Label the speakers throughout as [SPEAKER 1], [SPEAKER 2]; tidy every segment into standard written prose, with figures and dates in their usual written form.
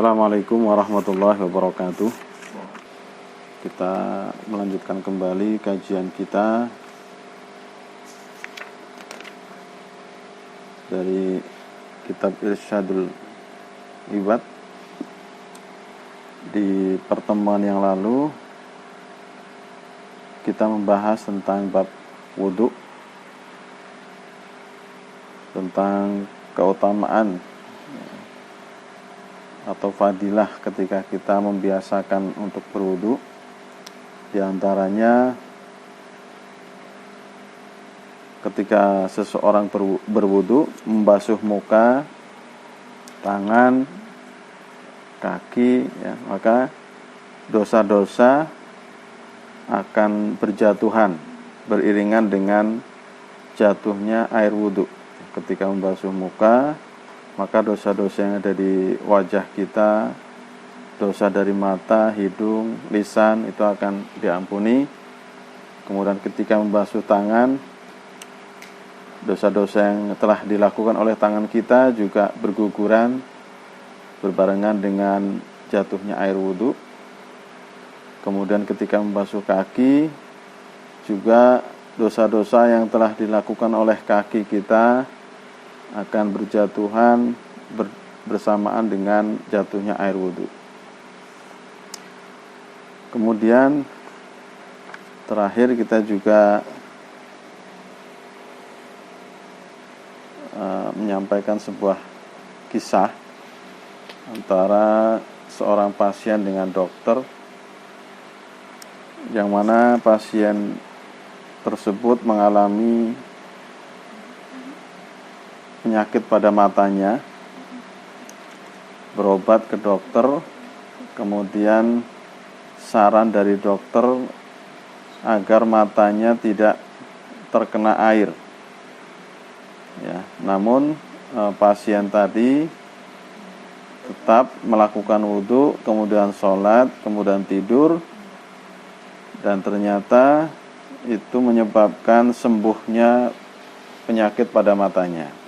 [SPEAKER 1] Assalamualaikum warahmatullahi wabarakatuh. Kita melanjutkan kembali kajian kita dari kitab Irsyadul Ibad. Di pertemuan yang lalu kita membahas tentang bab wudu, tentang keutamaan atau fadilah ketika kita membiasakan untuk berwudu. Di antaranya ketika seseorang berwudu membasuh muka, tangan, kaki, ya, maka dosa-dosa akan berjatuhan beriringan dengan jatuhnya air wudu. Ketika membasuh muka, maka dosa-dosa yang ada di wajah kita, dosa dari mata, hidung, lisan, itu akan diampuni. Kemudian ketika membasuh tangan, dosa-dosa yang telah dilakukan oleh tangan kita juga berguguran berbarengan dengan jatuhnya air wudu. Kemudian ketika membasuh kaki, juga dosa-dosa yang telah dilakukan oleh kaki kita akan berjatuhan bersamaan dengan jatuhnya air wudu. Kemudian terakhir kita juga menyampaikan sebuah kisah antara seorang pasien dengan dokter, yang mana pasien tersebut mengalami penyakit pada matanya, berobat ke dokter, kemudian saran dari dokter agar matanya tidak terkena air. Ya, namun pasien tadi tetap melakukan wudu, kemudian sholat, kemudian tidur, dan ternyata itu menyebabkan sembuhnya penyakit pada matanya.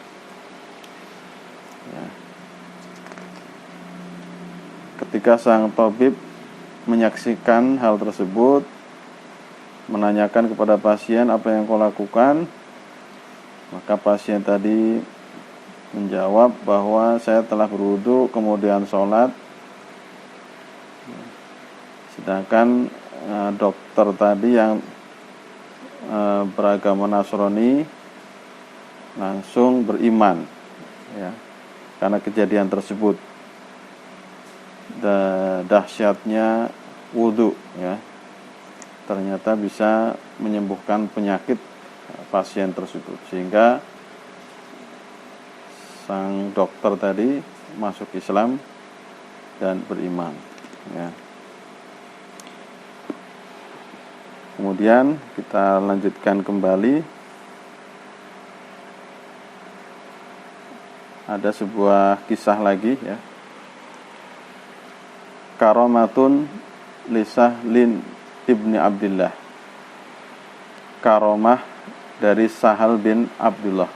[SPEAKER 1] Ya. Ketika sang tabib menyaksikan hal tersebut, menanyakan kepada pasien, apa yang kau lakukan? Maka pasien tadi menjawab bahwa saya telah berwudu, kemudian sholat. Sedangkan dokter tadi yang beragama Nasrani langsung beriman, ya, karena kejadian tersebut. Dahsyatnya wudu, ya, ternyata bisa menyembuhkan penyakit pasien tersebut, sehingga sang dokter tadi masuk Islam dan beriman, ya. Kemudian kita lanjutkan kembali. Ada sebuah kisah lagi, ya. Karomatun li Sahlin ibni Abdillah. Karomah dari Sahal bin Abdullah.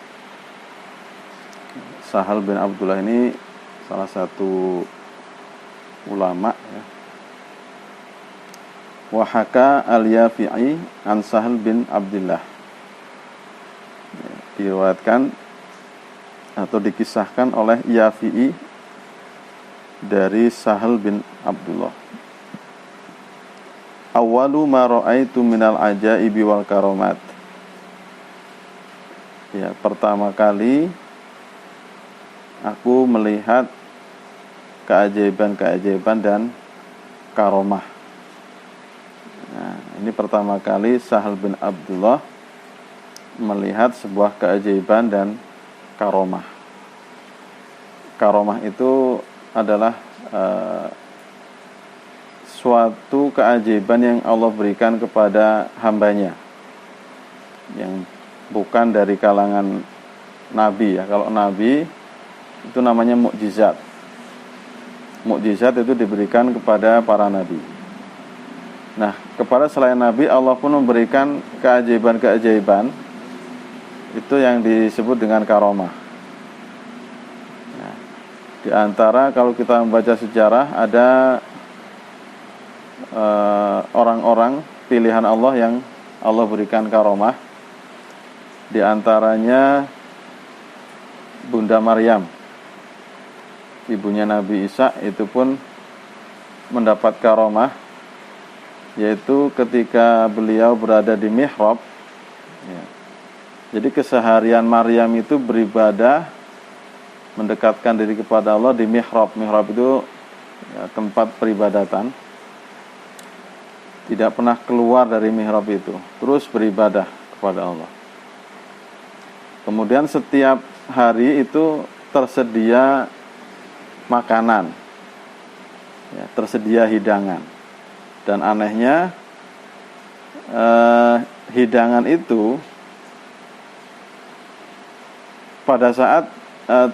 [SPEAKER 1] Sahal bin Abdullah ini salah satu ulama, ya. Wahaka al-Yafi'i an Sahal bin Abdullah. Ya, diriwayatkan atau dikisahkan oleh Yafi'i dari Sahal bin Abdullah. Awwalu ma ra'aitu minal ajaibi wal karomat. Ya, pertama kali aku melihat keajaiban-keajaiban dan karomah. Nah, ini pertama kali Sahal bin Abdullah melihat sebuah keajaiban dan karomah. Karomah itu adalah suatu keajaiban yang Allah berikan kepada hambanya, yang bukan dari kalangan nabi, ya. Kalau nabi itu namanya mukjizat. Mukjizat itu diberikan kepada para nabi. Nah, kepada selain nabi, Allah pun memberikan keajaiban-keajaiban. Itu yang disebut dengan karomah. Nah, Di antara kalau kita membaca sejarah ada orang-orang pilihan Allah yang Allah berikan karomah. Di antaranya Bunda Maryam, ibunya Nabi Isa, itu pun mendapat karomah, yaitu ketika beliau berada di mihrab. Ya. Jadi keseharian Maryam itu beribadah, mendekatkan diri kepada Allah di mihrab. Mihrab itu ya, tempat peribadatan. Tidak pernah keluar dari mihrab itu, terus beribadah kepada Allah. Kemudian setiap hari itu tersedia makanan, ya, tersedia hidangan. Dan anehnya hidangan itu pada saat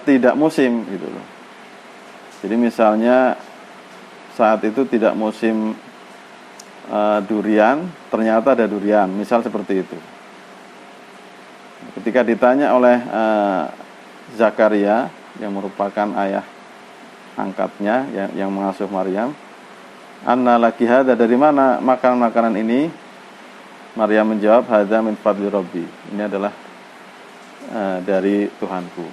[SPEAKER 1] tidak musim gitu loh. Jadi misalnya saat itu tidak musim durian, ternyata ada durian, misal seperti itu. Ketika ditanya oleh Zakaria yang merupakan ayah angkatnya yang mengasuh Maryam, "Anna laki hada, dari mana makanan-makanan ini?" Maryam menjawab, "Hadza min fadli Rabbi." Ini adalah dari Tuhanku.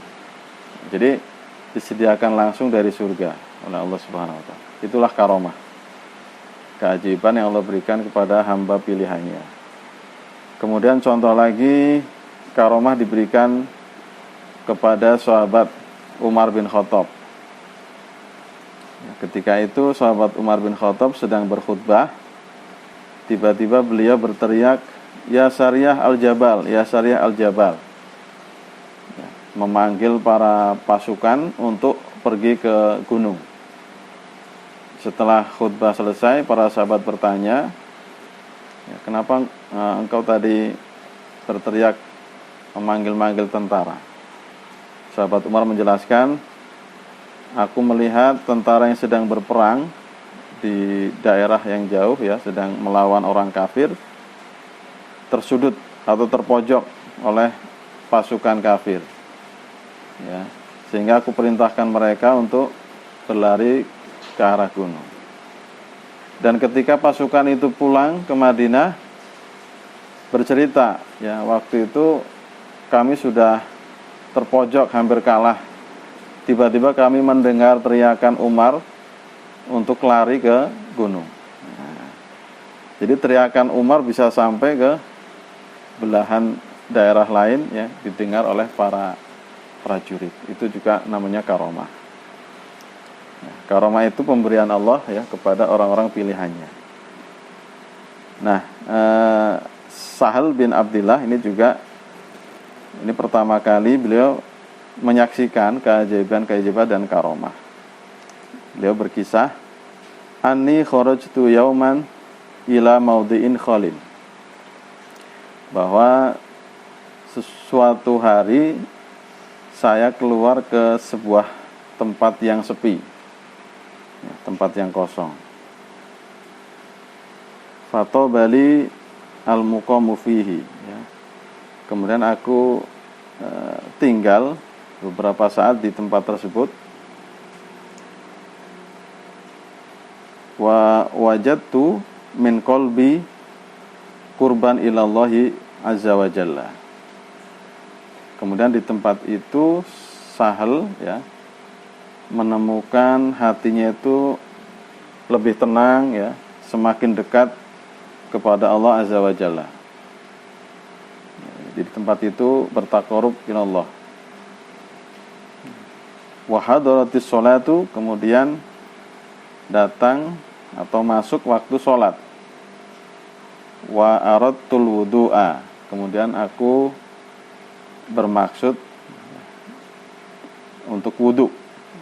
[SPEAKER 1] Jadi disediakan langsung dari surga oleh Allah Subhanahu wa taala. Itulah karomah. Keajaiban yang Allah berikan kepada hamba pilihannya. Kemudian contoh lagi, karomah diberikan kepada sahabat Umar bin Khattab. Ketika itu sahabat Umar bin Khattab sedang berkhutbah, tiba-tiba beliau berteriak, "Ya Sariyah al-Jabal, ya Sariyah al-Jabal." Memanggil para pasukan untuk pergi ke gunung. Setelah khutbah selesai, para sahabat bertanya, "Kenapa engkau tadi berteriak memanggil-manggil tentara?" Sahabat Umar menjelaskan, "Aku melihat tentara yang sedang berperang di daerah yang jauh, ya, sedang melawan orang kafir, tersudut atau terpojok oleh pasukan kafir. Ya, sehingga aku perintahkan mereka untuk berlari ke arah gunung. Dan ketika pasukan itu pulang ke Madinah, bercerita, ya, waktu itu kami sudah terpojok, hampir kalah. Tiba-tiba kami mendengar teriakan Umar untuk lari ke gunung." Nah, jadi teriakan Umar bisa sampai ke belahan daerah lain, ya, didengar oleh para prajurit. Itu juga namanya karomah. Nah, karomah itu pemberian Allah, ya, kepada orang-orang pilihannya. Nah, Sahal bin Abdillah ini juga, ini pertama kali beliau menyaksikan keajaiban-keajaiban dan karomah. Beliau berkisah, "Anni kharajtu yauman ila maudhi'in khalin." Bahwa sesuatu hari saya keluar ke sebuah tempat yang sepi, ya, tempat yang kosong. Fatobali al-muqamu fihi, ya. Kemudian aku tinggal beberapa saat di tempat tersebut. Wa wajadtu min qalbi qurban ilallahi azza wa jalla. Kemudian di tempat itu Sahal, ya, menemukan hatinya itu lebih tenang, ya, semakin dekat kepada Allah azza wa jalla. Di tempat itu bertaqarrub ila Allah. Wa hadaratis sholatu, kemudian datang atau masuk waktu sholat. Wa aradtul wudu'a, kemudian aku bermaksud untuk wudu,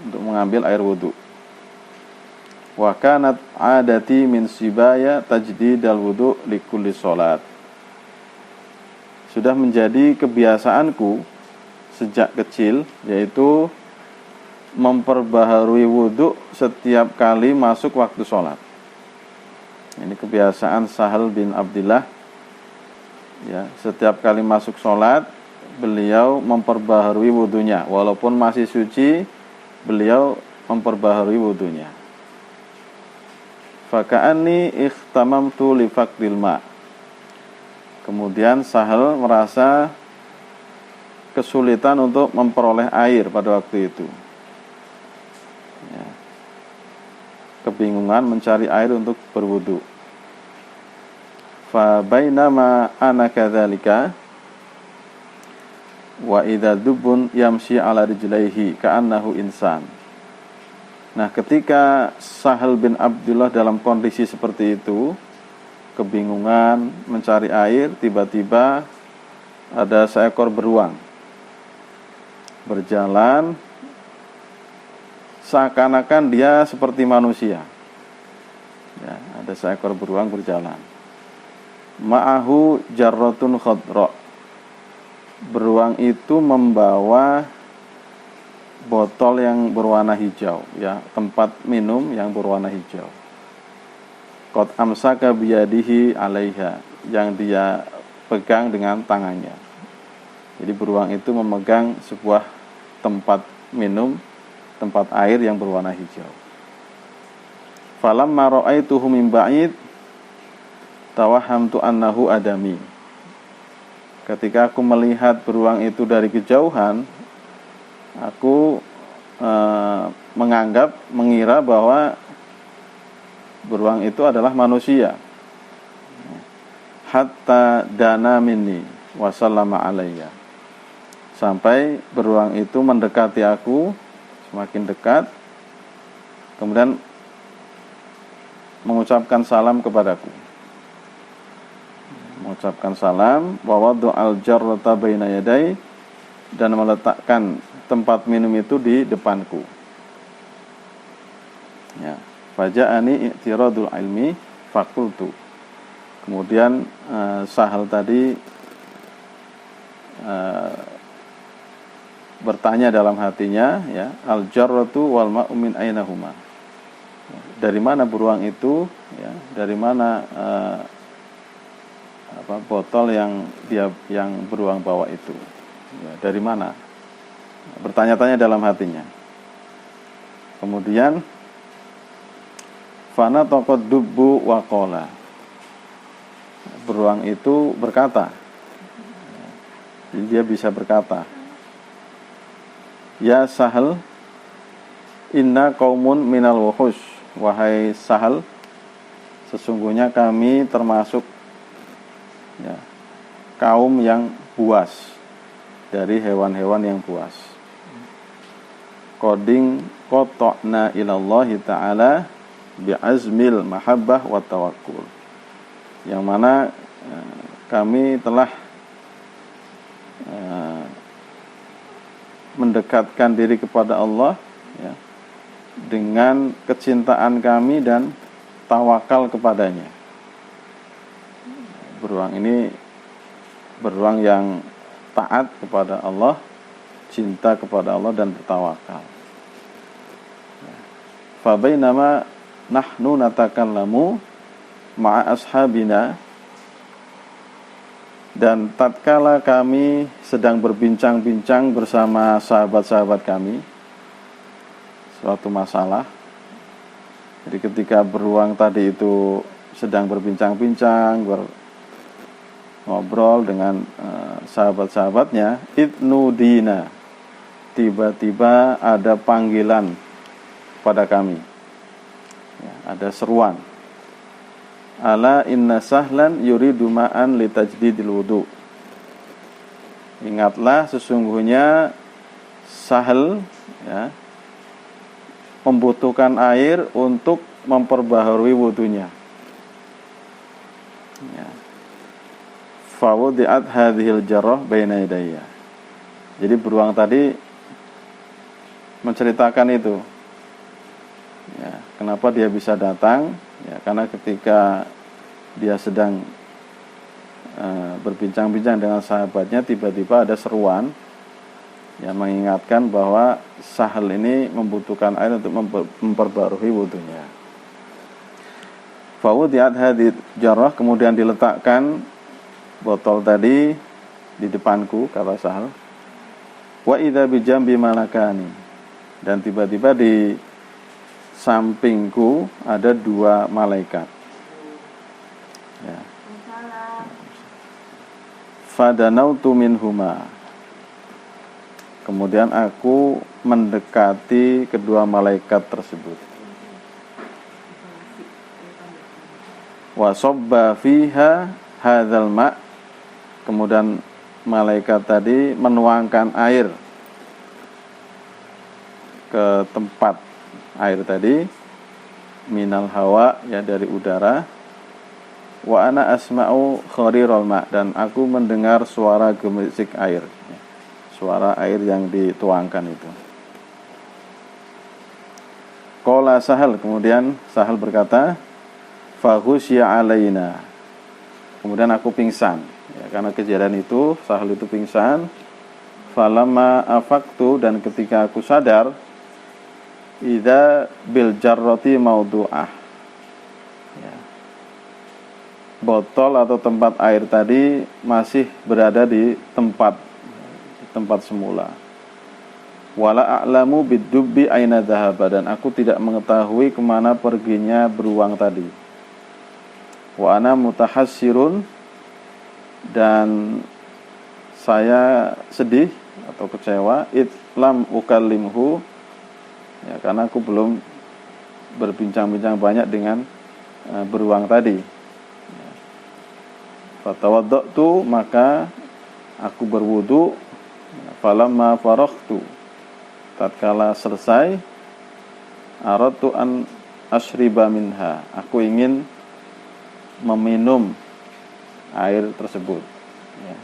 [SPEAKER 1] untuk mengambil air wudu. Wa kanat adati min sibaya tajdidal wudu likulli sholat. Sudah menjadi kebiasaanku sejak kecil, yaitu memperbaharui wudu setiap kali masuk waktu sholat. Ini kebiasaan Sahal bin Abdillah, ya, setiap kali masuk sholat beliau memperbaharui wudunya. Walaupun masih suci, beliau memperbaharui wudunya. Faka'anni ikhtamamtu li faqdil ma. Kemudian Sahal merasa kesulitan untuk memperoleh air pada waktu itu. Ya. Kebingungan mencari air untuk berwudu. Fa bainama ana kadzalika wa idza dubun yamshi ala rijlaihi ka'annahu insan. Nah, ketika Sahal bin Abdullah dalam kondisi seperti itu, kebingungan mencari air, tiba-tiba ada seekor beruang berjalan seakan-akan dia seperti manusia. Ya, ada seekor beruang berjalan. Ma'ahu jarratun khadra. Beruang itu membawa botol yang berwarna hijau, ya, tempat minum yang berwarna hijau. Qad amsaka biyadihi 'alaiha, yang dia pegang dengan tangannya. Jadi beruang itu memegang sebuah tempat minum, tempat air yang berwarna hijau. Falamma ra'aituhu min ba'id tawahhamtu annahu adami. Ketika aku melihat beruang itu dari kejauhan, aku mengira bahwa beruang itu adalah manusia. Hatta dana minni wa sallama alayya. Sampai beruang itu mendekati aku, semakin dekat, kemudian mengucapkan salam kepadaku. Mengucapkan salam, wa wada'al jarrata baina yaday, dan meletakkan tempat minum itu di depanku. Ya, faja'ani i'tiradul ilmi fakultu. Kemudian Sahal tadi bertanya dalam hatinya, ya, al-jarratu wal ma'u min ainahuma. Dari mana beruang itu, ya, dari mana botol yang beruang bawa itu, ya, dari mana? Bertanya-tanya dalam hatinya. Kemudian fana taqad dubbu wa qala. Beruang itu berkata, jadi dia bisa berkata, ya Sahal, inna qaumun minal wuhush. Wahai Sahal, sesungguhnya kami termasuk, ya, kaum yang buas, dari hewan-hewan yang buas. Qading qata'na ilallahi ta'ala bi'azmil mahabbah wa tawakkul. Yang mana kami telah mendekatkan diri kepada Allah, ya, dengan kecintaan kami dan tawakal kepadanya. Beruang ini beruang yang taat kepada Allah, cinta kepada Allah dan bertawakal. Fa bainama nahnu natakallamu ma'a ashabina, dan tatkala kami sedang berbincang-bincang bersama sahabat-sahabat kami suatu masalah. Jadi ketika beruang tadi itu sedang berbincang-bincang, ngobrol dengan sahabat-sahabatnya, idnudina, tiba-tiba ada panggilan pada kami, ya, ada seruan, ala inna sahlan yuridu ma'an litajdidil wudu. Ingatlah, sesungguhnya Sahal, ya, membutuhkan air untuk memperbaharui wudunya. Ya. Fawudi'at hadhil jarrah baina yadayya. Jadi beruang tadi menceritakan itu, ya, kenapa dia bisa datang, ya, karena ketika dia sedang berbincang-bincang dengan sahabatnya, tiba-tiba ada seruan yang mengingatkan bahwa Sahal ini membutuhkan air untuk memperbarui wudunya. Fawudi'at hadhil jarrah, kemudian diletakkan botol tadi di depanku, kata Sahal. Wa idza bijambi malakani, dan tiba-tiba di sampingku ada 2 malaikat. Ya. Fadanautu minhuma. Kemudian aku mendekati kedua malaikat tersebut. Wa sabba fiha hadzal ma'. Kemudian malaikat tadi menuangkan air ke tempat air tadi, minal hawa, ya dari udara. Wa ana asma'u khariral ma', dan aku mendengar suara gemericik air, suara air yang dituangkan itu. Qala Sahal, kemudian Sahal berkata, faghusya alaina. Kemudian aku pingsan, ya, karena kejadian itu Sahal itu pingsan. Falamma afaktu, dan ketika aku sadar, idza bil jarrati maudu'ah, ya, botol atau tempat air tadi masih berada di tempat semula. Wala a'lamu bidubbi aina dhahaba, dan aku tidak mengetahui kemana perginya beruang tadi. Wa ana mutahassirun, dan saya sedih atau kecewa, itlam ukallimhu, ya, karena aku belum berbincang-bincang banyak dengan beruang tadi. Fatawaddatu, maka aku berwudu. Falamma faraghtu, tatkala selesai, aradtu an ashriba minha, aku ingin meminum air tersebut, ya.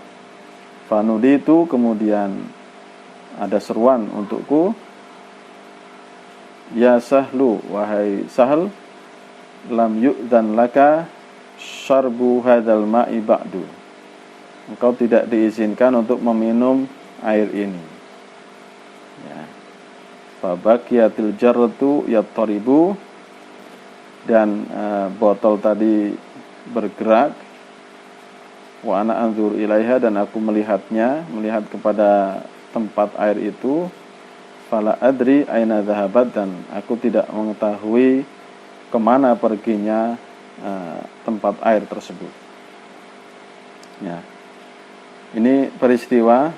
[SPEAKER 1] Fanuditu, kemudian ada seruan untukku, ya Sahlu, wahai Sahal, lam yu'dzan laka syarbu hadzal ma'i ba'du, engkau tidak diizinkan untuk meminum air ini, ya. Fabaqiyatil jarratu yattaribu, dan botol tadi bergerak. Wa ana anzur ilaiha, dan aku melihat kepada tempat air itu. Fala adri aina dhahabat, dan aku tidak mengetahui kemana perginya tempat air tersebut, ya. Ini peristiwa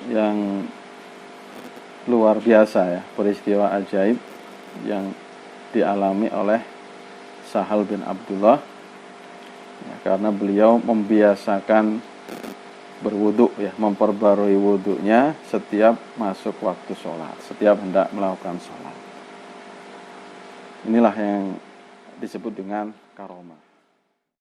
[SPEAKER 1] yang luar biasa, ya, peristiwa ajaib yang dialami oleh Sahal bin Abdullah, ya, karena beliau membiasakan berwudu, ya, memperbarui wudunya setiap masuk waktu sholat, setiap hendak melakukan sholat. Inilah yang disebut dengan karomah.